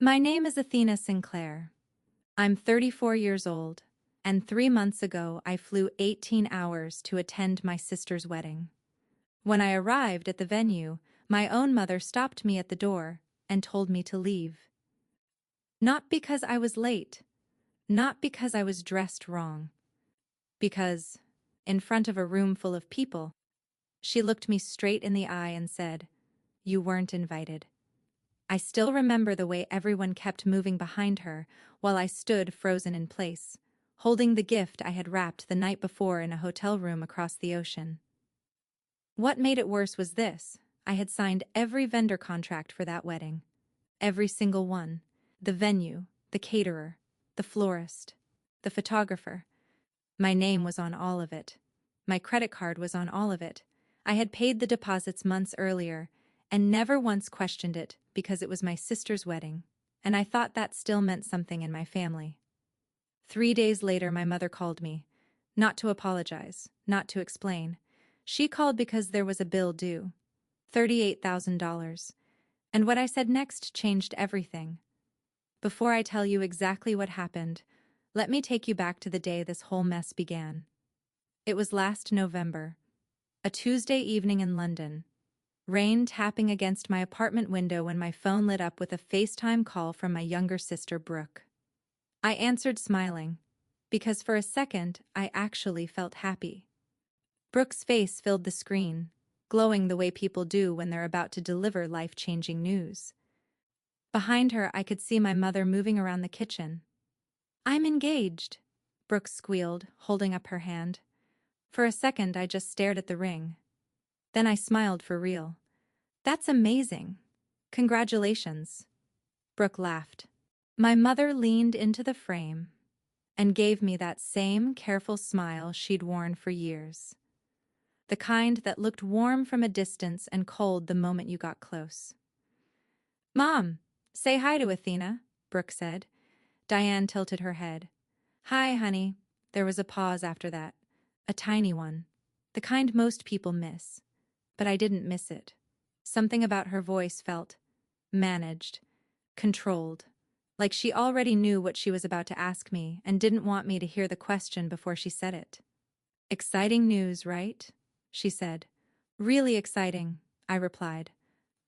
My name is Athena Sinclair. I'm 34 years old, and 3 months ago I flew 18 hours to attend my sister's wedding. When I arrived at the venue, my own mother stopped me at the door and told me to leave. Not because I was late, not because I was dressed wrong, because, in front of a room full of people, she looked me straight in the eye and said, "You weren't invited." I still remember the way everyone kept moving behind her while I stood frozen in place, holding the gift I had wrapped the night before in a hotel room across the ocean. What made it worse was this: I had signed every vendor contract for that wedding. Every single one. The venue, the caterer, the florist, the photographer. My name was on all of it. My credit card was on all of it. I had paid the deposits months earlier and never once questioned it because it was my sister's wedding, and I thought that still meant something in my family. 3 days later, my mother called me. Not to apologize, not to explain. She called because there was a bill due. $38,000. And what I said next changed everything. Before I tell you exactly what happened, let me take you back to the day this whole mess began. It was last November, a Tuesday evening in London. Rain tapping against my apartment window when my phone lit up with a FaceTime call from my younger sister, Brooke. I answered smiling, because for a second I actually felt happy. Brooke's face filled the screen, glowing the way people do when they're about to deliver life-changing news. Behind her, I could see my mother moving around the kitchen. "I'm engaged," Brooke squealed, holding up her hand. For a second, I just stared at the ring. Then I smiled for real. "That's amazing. Congratulations." Brooke laughed. My mother leaned into the frame and gave me that same careful smile she'd worn for years. The kind that looked warm from a distance and cold the moment you got close. "Mom, say hi to Athena," Brooke said. Diane tilted her head. "Hi, honey." There was a pause after that. A tiny one. The kind most people miss. But I didn't miss it. Something about her voice felt managed, controlled, like she already knew what she was about to ask me and didn't want me to hear the question before she said it. "Exciting news, right?" she said. "Really exciting," I replied.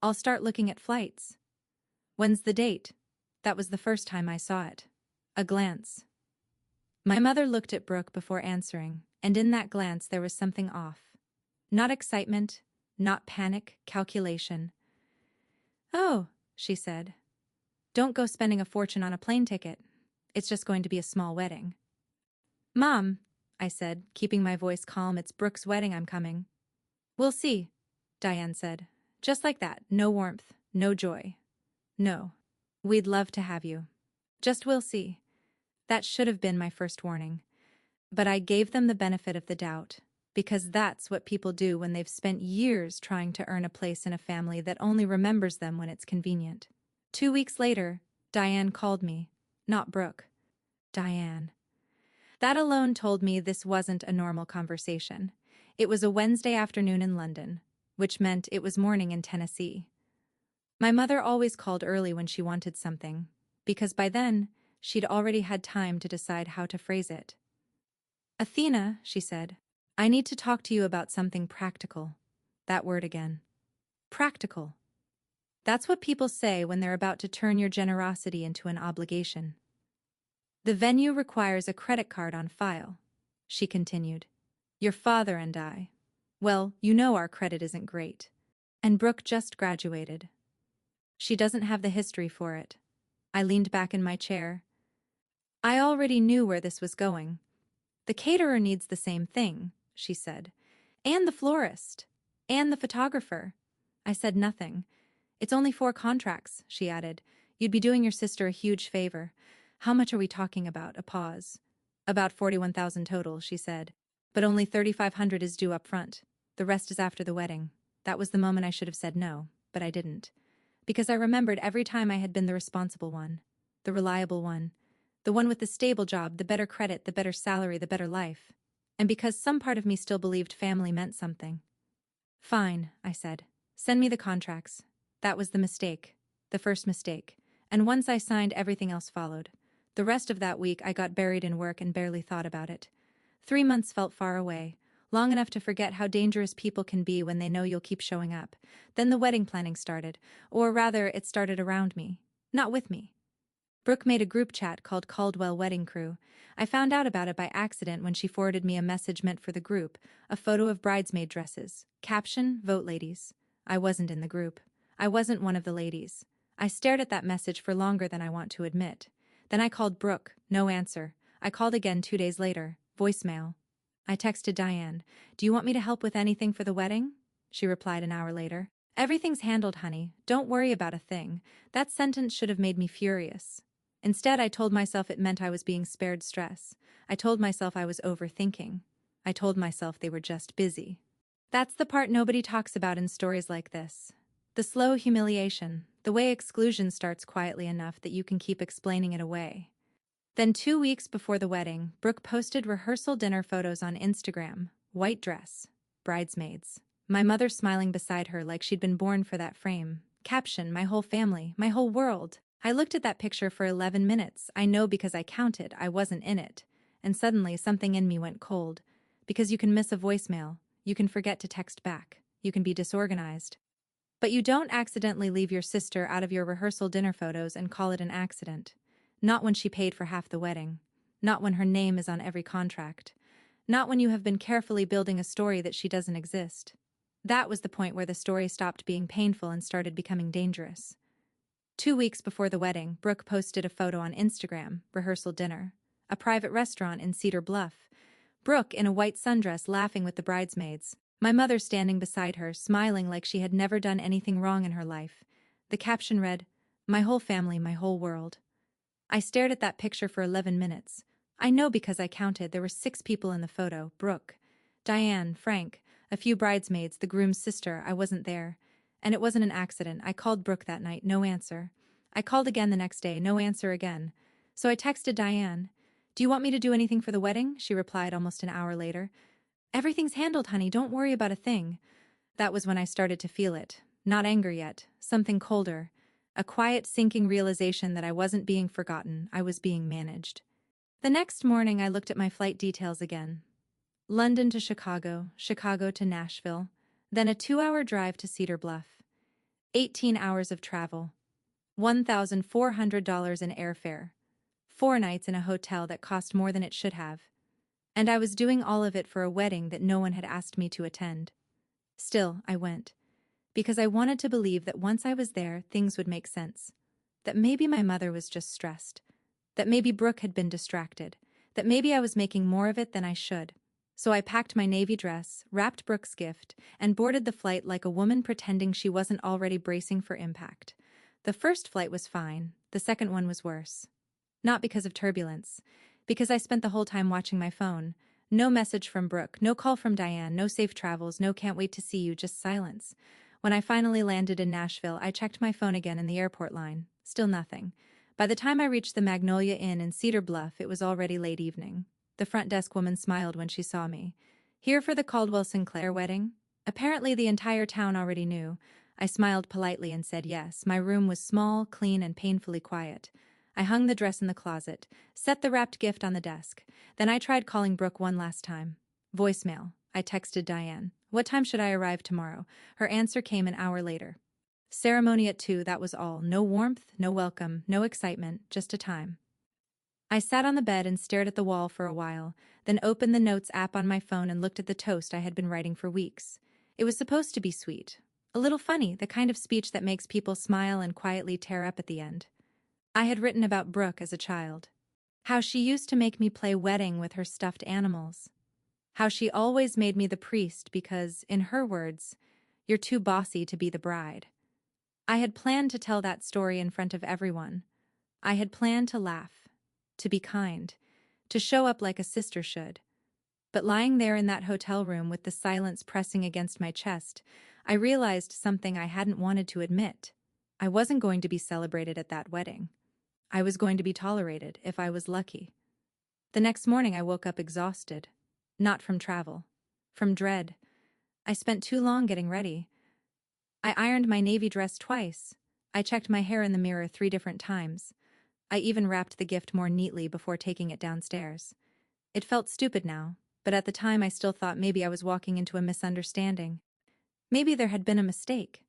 "I'll start looking at flights." "When's the date?" That was the first time I saw it. A glance. My mother looked at Brooke before answering, and in that glance there was something off. Not excitement, not panic, calculation. "Oh," she said. "Don't go spending a fortune on a plane ticket. It's just going to be a small wedding." "Mom," I said, keeping my voice calm, "it's Brooke's wedding, I'm coming." "We'll see," Diane said. Just like that, no warmth, no joy. "No. We'd love to have you. Just we'll see." That should have been my first warning. But I gave them the benefit of the doubt, because that's what people do when they've spent years trying to earn a place in a family that only remembers them when it's convenient. 2 weeks later, Diane called me. Not Brooke. Diane. That alone told me this wasn't a normal conversation. It was a Wednesday afternoon in London, which meant it was morning in Tennessee. My mother always called early when she wanted something, because by then, she'd already had time to decide how to phrase it. "Athena," she said, "I need to talk to you about something practical." That word again. Practical. That's what people say when they're about to turn your generosity into an obligation. "The venue requires a credit card on file," she continued. "Your father and I. Well, you know our credit isn't great. And Brooke just graduated. She doesn't have the history for it." I leaned back in my chair. I already knew where this was going. "The caterer needs the same thing," she said. "And the florist. And the photographer." I said nothing. "It's only 4 contracts," she added. "You'd be doing your sister a huge favor." "How much are we talking about?" A pause. "About 41,000 total," she said. "But only 3,500 is due up front. The rest is after the wedding." That was the moment I should have said no, but I didn't. Because I remembered every time I had been the responsible one, the reliable one, the one with the stable job, the better credit, the better salary, the better life. And because some part of me still believed family meant something. "Fine," I said. "Send me the contracts." That was the mistake. The first mistake. And once I signed, everything else followed. The rest of that week I got buried in work and barely thought about it. 3 months felt far away, long enough to forget how dangerous people can be when they know you'll keep showing up. Then the wedding planning started, or rather, it started around me, not with me. Brooke made a group chat called Caldwell Wedding Crew. I found out about it by accident when she forwarded me a message meant for the group, a photo of bridesmaid dresses. Caption, "Vote ladies." I wasn't in the group. I wasn't one of the ladies. I stared at that message for longer than I want to admit. Then I called Brooke, no answer. I called again 2 days later, voicemail. I texted Diane, "Do you want me to help with anything for the wedding?" She replied an hour later, "Everything's handled, honey. Don't worry about a thing." That sentence should have made me furious. Instead, I told myself it meant I was being spared stress. I told myself I was overthinking. I told myself they were just busy. That's the part nobody talks about in stories like this. The slow humiliation, the way exclusion starts quietly enough that you can keep explaining it away. Then 2 weeks before the wedding, Brooke posted rehearsal dinner photos on Instagram. White dress. Bridesmaids. My mother smiling beside her like she'd been born for that frame. Caption, "My whole family, my whole world." I looked at that picture for 11 minutes. I know because I counted, I wasn't in it. And suddenly something in me went cold. Because you can miss a voicemail. You can forget to text back. You can be disorganized. But you don't accidentally leave your sister out of your rehearsal dinner photos and call it an accident. Not when she paid for half the wedding. Not when her name is on every contract. Not when you have been carefully building a story that she doesn't exist. That was the point where the story stopped being painful and started becoming dangerous. 2 weeks before the wedding, Brooke posted a photo on Instagram, rehearsal dinner. A private restaurant in Cedar Bluff. Brooke in a white sundress laughing with the bridesmaids. My mother standing beside her, smiling like she had never done anything wrong in her life. The caption read, "My whole family, my whole world." I stared at that picture for 11 minutes. I know because I counted, there were 6 people in the photo. Brooke, Diane, Frank, a few bridesmaids, the groom's sister. I wasn't there. And it wasn't an accident. I called Brooke that night, no answer. I called again the next day, no answer again. So I texted Diane. "Do you want me to do anything for the wedding?" She replied almost an hour later. "Everything's handled, honey. Don't worry about a thing." That was when I started to feel it. Not anger yet. Something colder. A quiet, sinking realization that I wasn't being forgotten. I was being managed. The next morning, I looked at my flight details again. London to Chicago, Chicago to Nashville, then a 2-hour drive to Cedar Bluff. 18 hours of travel. $1,400 in airfare. 4 nights in a hotel that cost more than it should have. And I was doing all of it for a wedding that no one had asked me to attend. Still, I went. Because I wanted to believe that once I was there, things would make sense. That maybe my mother was just stressed. That maybe Brooke had been distracted. That maybe I was making more of it than I should. So I packed my navy dress, wrapped Brooke's gift, and boarded the flight like a woman pretending she wasn't already bracing for impact. The first flight was fine. The second one was worse. Not because of turbulence. Because I spent the whole time watching my phone. No message from Brooke, no call from Diane, no safe travels, no can't wait to see you, just silence. When I finally landed in Nashville, I checked my phone again in the airport line. Still nothing. By the time I reached the Magnolia Inn in Cedar Bluff, it was already late evening. The front desk woman smiled when she saw me. "Here for the Caldwell Sinclair wedding?" Apparently the entire town already knew. I smiled politely and said yes. My room was small, clean, and painfully quiet. I hung the dress in the closet, set the wrapped gift on the desk. Then I tried calling Brooke one last time. Voicemail. I texted Diane. "What time should I arrive tomorrow?" Her answer came an hour later. Ceremony at 2, that was all. No warmth, no welcome, no excitement, just a time. I sat on the bed and stared at the wall for a while, then opened the Notes app on my phone and looked at the toast I had been writing for weeks. It was supposed to be sweet. A little funny, the kind of speech that makes people smile and quietly tear up at the end. I had written about Brooke as a child. How she used to make me play wedding with her stuffed animals. How she always made me the priest because, in her words, "You're too bossy to be the bride." I had planned to tell that story in front of everyone. I had planned to laugh, to be kind, to show up like a sister should. But lying there in that hotel room with the silence pressing against my chest, I realized something I hadn't wanted to admit. I wasn't going to be celebrated at that wedding. I was going to be tolerated, if I was lucky. The next morning I woke up exhausted. Not from travel. From dread. I spent too long getting ready. I ironed my navy dress twice. I checked my hair in the mirror 3 different times. I even wrapped the gift more neatly before taking it downstairs. It felt stupid now, but at the time I still thought maybe I was walking into a misunderstanding. Maybe there had been a mistake.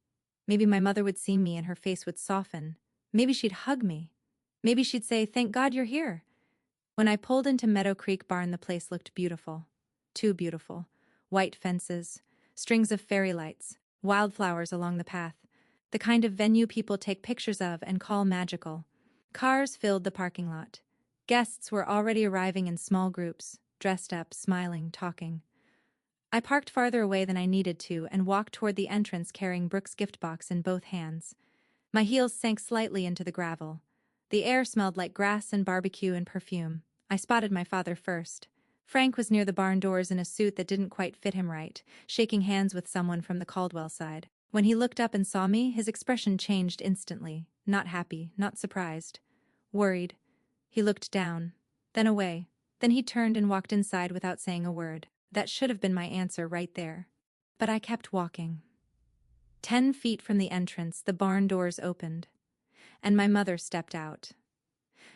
Maybe my mother would see me and her face would soften. Maybe she'd hug me. Maybe she'd say, "Thank God you're here." When I pulled into Meadow Creek Barn, the place looked beautiful. Too beautiful. White fences, strings of fairy lights, wildflowers along the path. The kind of venue people take pictures of and call magical. Cars filled the parking lot. Guests were already arriving in small groups, dressed up, smiling, talking. I parked farther away than I needed to and walked toward the entrance carrying Brooke's gift box in both hands. My heels sank slightly into the gravel. The air smelled like grass and barbecue and perfume. I spotted my father first. Frank was near the barn doors in a suit that didn't quite fit him right, shaking hands with someone from the Caldwell side. When he looked up and saw me, his expression changed instantly. Not happy, not surprised. Worried. He looked down, then away. Then he turned and walked inside without saying a word. That should have been my answer right there. But I kept walking. 10 feet from the entrance, the barn doors opened, and my mother stepped out.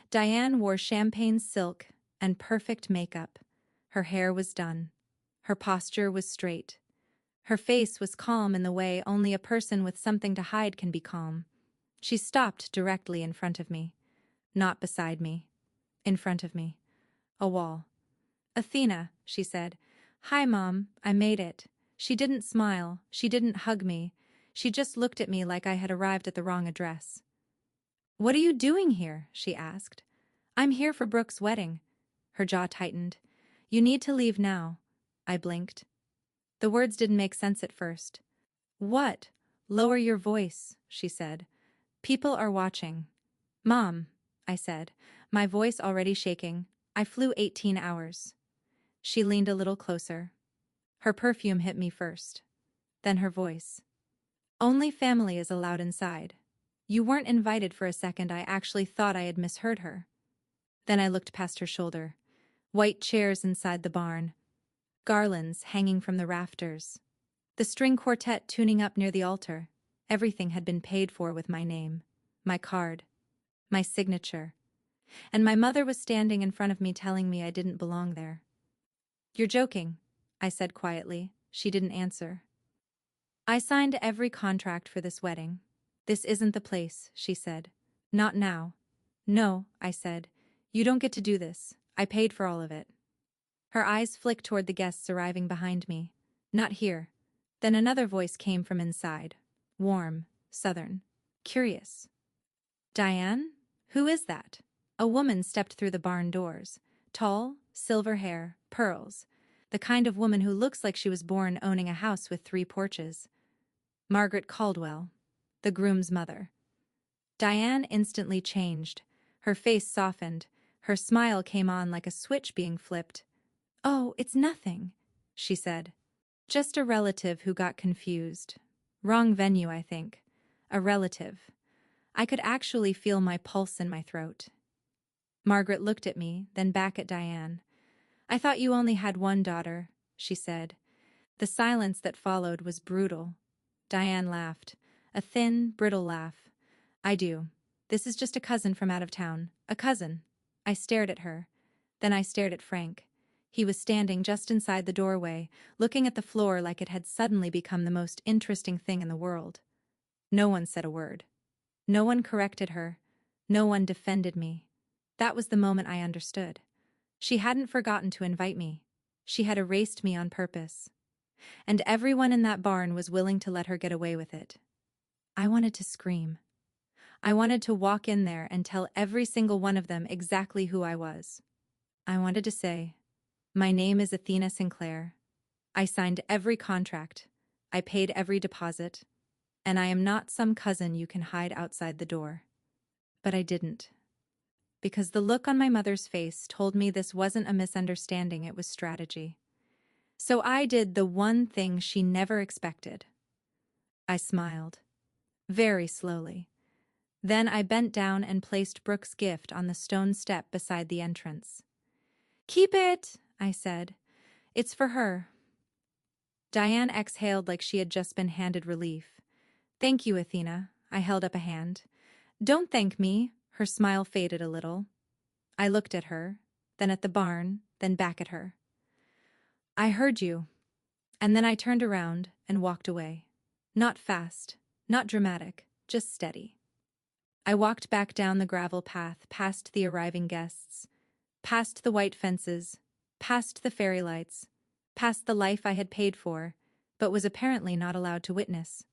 Diane wore champagne silk and perfect makeup. Her hair was done. Her posture was straight. Her face was calm in the way only a person with something to hide can be calm. She stopped directly in front of me. Not beside me. In front of me. A wall. "Athena," she said. "Hi, Mom, I made it." She didn't smile. She didn't hug me. She just looked at me like I had arrived at the wrong address. "What are you doing here?" she asked. "I'm here for Brooke's wedding." Her jaw tightened. "You need to leave now." I blinked. The words didn't make sense at first. "What?" "Lower your voice," she said. "People are watching." "Mom," I said, my voice already shaking. "I flew 18 hours. She leaned a little closer. Her perfume hit me first. Then her voice. "Only family is allowed inside. You weren't invited." For a second I actually thought I had misheard her. Then I looked past her shoulder. White chairs inside the barn. Garlands hanging from the rafters. The string quartet tuning up near the altar. Everything had been paid for with my name, my card, my signature. And my mother was standing in front of me telling me I didn't belong there. "You're joking," I said quietly. She didn't answer. "I signed every contract for this wedding. This isn't the place," she said. "Not now." "No," I said. "You don't get to do this. I paid for all of it." Her eyes flicked toward the guests arriving behind me. "Not here." Then another voice came from inside. Warm, southern, curious. "Diane? Who is that?" A woman stepped through the barn doors. Tall, silver hair, pearls. The kind of woman who looks like she was born owning a house with 3 porches. Margaret Caldwell, the groom's mother. Diane instantly changed. Her face softened. Her smile came on like a switch being flipped. "Oh, it's nothing," she said. "Just a relative who got confused. Wrong venue, I think. A relative." I could actually feel my pulse in my throat. Margaret looked at me, then back at Diane. "I thought you only had one daughter," she said. The silence that followed was brutal. Diane laughed. A thin, brittle laugh. "I do. This is just a cousin from out of town. A cousin." I stared at her. Then I stared at Frank. He was standing just inside the doorway, looking at the floor like it had suddenly become the most interesting thing in the world. No one said a word. No one corrected her. No one defended me. That was the moment I understood. She hadn't forgotten to invite me. She had erased me on purpose. And everyone in that barn was willing to let her get away with it. I wanted to scream. I wanted to walk in there and tell every single one of them exactly who I was. I wanted to say, "My name is Athena Sinclair. I signed every contract. I paid every deposit. And I am not some cousin you can hide outside the door." But I didn't. Because the look on my mother's face told me this wasn't a misunderstanding, it was strategy. So I did the one thing she never expected. I smiled. Very slowly. Then I bent down and placed Brooke's gift on the stone step beside the entrance. "Keep it," I said. "It's for her." Diane exhaled like she had just been handed relief. "Thank you, Athena," I held up a hand. Don't thank me. Her smile faded a little. I looked at her, then at the barn, then back at her. I heard you. And then I turned around and walked away. Not fast, not dramatic, just steady. I walked back down the gravel path, past the arriving guests, past the white fences, past the fairy lights, past the life I had paid for, but was apparently not allowed to witness.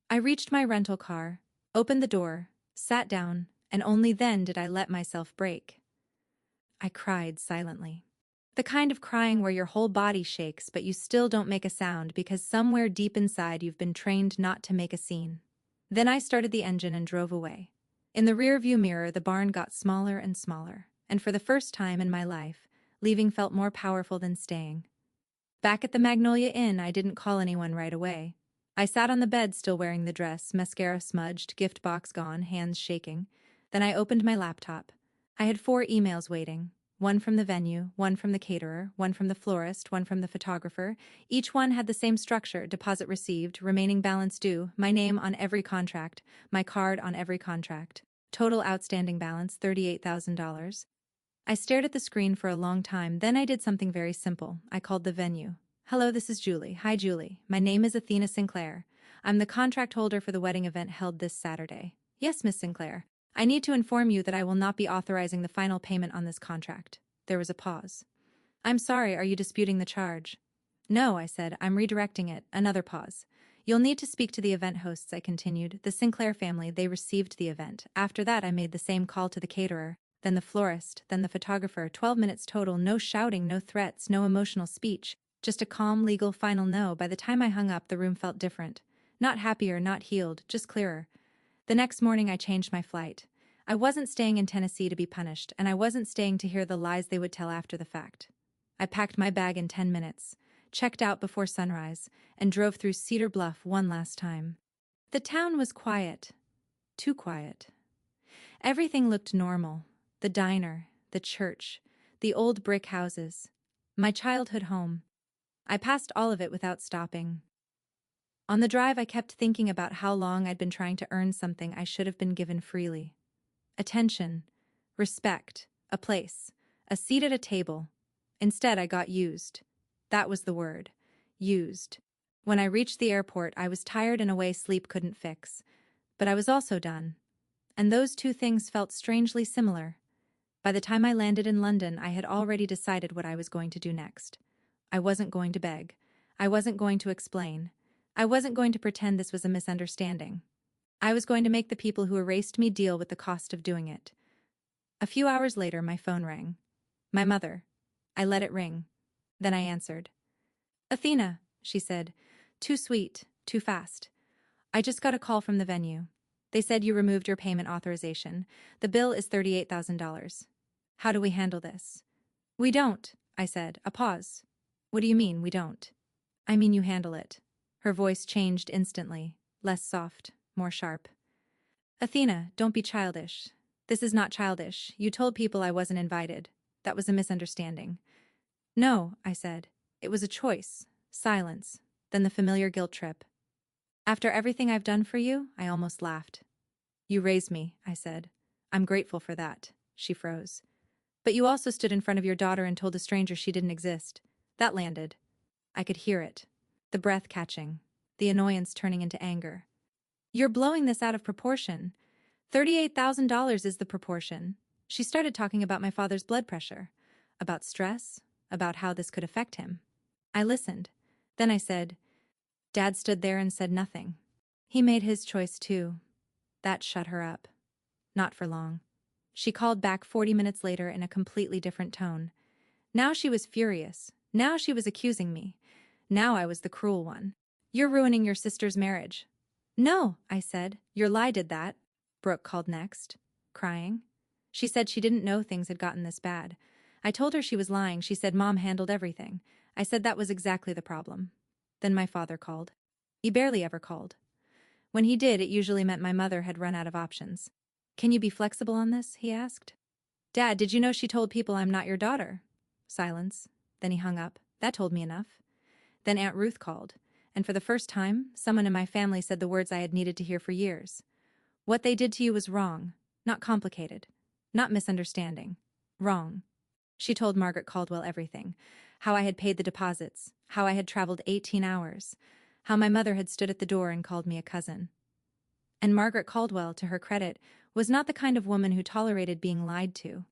I reached my rental car, opened the door, sat down, and only then did I let myself break. I cried silently. The kind of crying where your whole body shakes but you still don't make a sound because somewhere deep inside you've been trained not to make a scene. Then I started the engine and drove away. In the rearview mirror, the barn got smaller and smaller, and for the first time in my life, leaving felt more powerful than staying. Back at the Magnolia Inn, I didn't call anyone right away. I sat on the bed still wearing the dress, mascara smudged, gift box gone, hands shaking. Then I opened my laptop. I had 4 emails waiting. One from the venue, one from the caterer, one from the florist, one from the photographer. Each one had the same structure: deposit received, remaining balance due, my name on every contract, my card on every contract. Total outstanding balance, $38,000. I stared at the screen for a long time, then I did something very simple. I called the venue. Hello, this is Julie. Hi, Julie. My name is Athena Sinclair. I'm the contract holder for the wedding event held this Saturday. Yes, Miss Sinclair. I need to inform you that I will not be authorizing the final payment on this contract. There was a pause. I'm sorry, are you disputing the charge? No, I said, I'm redirecting it. Another pause. You'll need to speak to the event hosts, I continued. The Sinclair family, they received the event. After that, I made the same call to the caterer, then the florist, then the photographer. 12 minutes total, no shouting, no threats, no emotional speech. Just a calm, legal final no. By the time I hung up, the room felt different. Not happier, not healed, just clearer. The next morning I changed my flight. I wasn't staying in Tennessee to be punished, and I wasn't staying to hear the lies they would tell after the fact. I packed my bag in 10 minutes, checked out before sunrise, and drove through Cedar Bluff one last time. The town was quiet. Too quiet. Everything looked normal. The diner, the church, the old brick houses, my childhood home. I passed all of it without stopping. On the drive, I kept thinking about how long I'd been trying to earn something I should have been given freely. Attention, respect, a place, a seat at a table. Instead, I got used. That was the word. Used. When I reached the airport, I was tired in a way sleep couldn't fix. But I was also done. And those two things felt strangely similar. By the time I landed in London, I had already decided what I was going to do next. I wasn't going to beg. I wasn't going to explain. I wasn't going to pretend this was a misunderstanding. I was going to make the people who erased me deal with the cost of doing it. A few hours later, my phone rang. My mother. I let it ring. Then I answered. Athena, she said. Too sweet, too fast. I just got a call from the venue. They said you removed your payment authorization. The bill is $38,000. How do we handle this? We don't, I said. A pause. What do you mean, we don't? I mean you handle it. Her voice changed instantly, less soft, more sharp. Athena, don't be childish. This is not childish. You told people I wasn't invited. That was a misunderstanding. No, I said. It was a choice. Silence. Then the familiar guilt trip. After everything I've done for you, I almost laughed. You raised me, I said. I'm grateful for that. She froze. But you also stood in front of your daughter and told a stranger she didn't exist. That landed. I could hear it. The breath catching. The annoyance turning into anger. You're blowing this out of proportion. $38,000 is the proportion. She started talking about my father's blood pressure, about stress, about how this could affect him. I listened. Then I said, Dad stood there and said nothing. He made his choice too. That shut her up. Not for long. She called back 40 minutes later in a completely different tone. Now she was furious. Now she was accusing me. Now I was the cruel one. You're ruining your sister's marriage. No, I said. Your lie did that. Brooke called next, crying. She said she didn't know things had gotten this bad. I told her she was lying. She said Mom handled everything. I said that was exactly the problem. Then my father called. He barely ever called. When he did, it usually meant my mother had run out of options. Can you be flexible on this? He asked. Dad, did you know she told people I'm not your daughter? Silence. Then he hung up. That told me enough. Then Aunt Ruth called. and for the first time, someone in my family said the words I had needed to hear for years. What they did to you was wrong, not complicated, not misunderstanding. Wrong. She told Margaret Caldwell everything. How I had paid the deposits, how I had traveled 18 hours, how my mother had stood at the door and called me a cousin. And Margaret Caldwell, to her credit, was not the kind of woman who tolerated being lied to.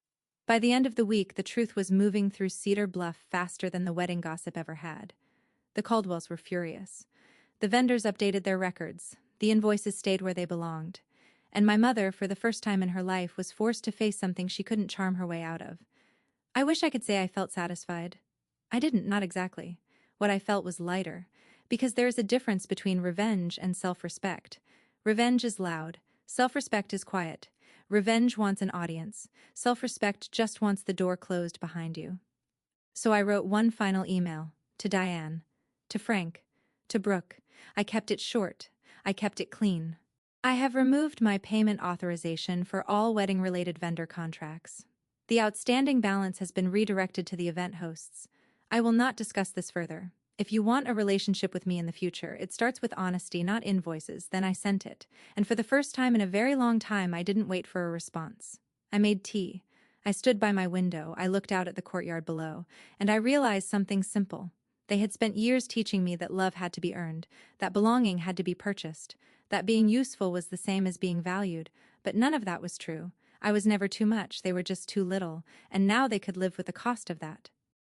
By the end of the week, the truth was moving through Cedar Bluff faster than the wedding gossip ever had. The Caldwells were furious. The vendors updated their records, the invoices stayed where they belonged, and my mother, for the first time in her life, was forced to face something she couldn't charm her way out of. I wish I could say I felt satisfied. I didn't, not exactly. What I felt was lighter, because there is a difference between revenge and self-respect. Revenge is loud, self-respect is quiet. Revenge wants an audience, self-respect just wants the door closed behind you. So I wrote one final email, to Diane, to Frank, to Brooke. I kept it short, I kept it clean. I have removed my payment authorization for all wedding-related vendor contracts. The outstanding balance has been redirected to the event hosts. I will not discuss this further. If you want a relationship with me in the future, it starts with honesty, not invoices. Then I sent it, and for the first time in a very long time I didn't wait for a response. I made tea. I stood by my window, I looked out at the courtyard below, and I realized something simple. They had spent years teaching me that love had to be earned, that belonging had to be purchased, that being useful was the same as being valued, but none of that was true. I was never too much, they were just too little, and now they could live with the cost of that.